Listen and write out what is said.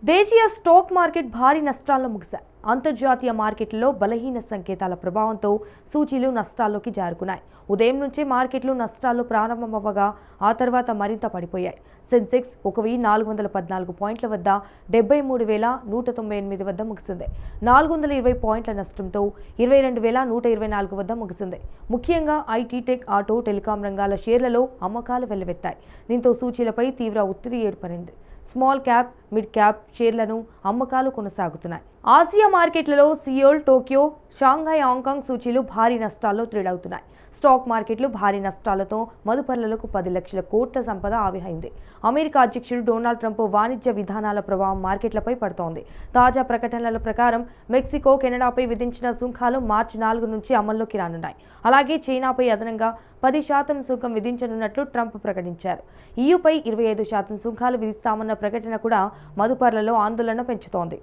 దేశీయ stock market భారీ నష్టాల్లో ముగిశాయి. అంతర్జాతీయ మార్కెట్లలో బలహీన సంకేతాల ప్రభావంతో సూచీలు నష్టాల్లోకి జారుకున్నాయి. ఉదయం నుంచే మార్కెట్లు నష్టాల్లో ప్రారంభమవ్వగా ఆ తర్వాత మరింత పడిపోయాయి. సెన్సెక్స్ 1414 పాయింట్ల వద్ద 73,198 వద్ద ముగిసింది. 420 పాయింట్ల నష్టంతో 22,124 వద్ద ముగిసింది. ముఖ్యంగా ఐటీ, టెక్, ఆటో, టెలికాం రంగాల షేర్లలో అమ్మకాలు వెల్లువెత్తాయి. దీంతో సూచీలపై తీవ్ర ఒత్తిడి ఏర్పడింది. స్మాల్ క్యాప్, మిడ్ క్యాప్ షేర్లను అమ్మకాలు కొనసాగుతున్నాయి. ఆసియా మార్కెట్లలో సియోల్, టోక్యో, షాంఘై, హాంకాంగ్ సూచీలు భారీ నష్టాల్లో త్రీడవుతున్నాయి. స్టాక్ మార్కెట్లు భారీ నష్టాలతో మదుపర్లకు 10 లక్షల కోట్ల సంపద ఆవిరైంది. అమెరికా అధ్యక్షుడు డొనాల్డ్ ట్రంప్ వాణిజ్య విధానాల ప్రభావం మార్కెట్లపై పడుతోంది. తాజా ప్రకటనల ప్రకారం మెక్సికో, కెనడాపై విధించిన సుంకాలు మార్చి 4 నుంచి అమల్లోకి రానున్నాయి. అలాగే చైనాపై అదనంగా 10% సుంకం విధించనున్నట్లు ట్రంప్ ప్రకటించారు. ఈయూపై 25% సుంకాలు విధిస్తామన్న ప్రకటన కూడా మదుపర్లలో ఆందోళన పెంచుతోంది.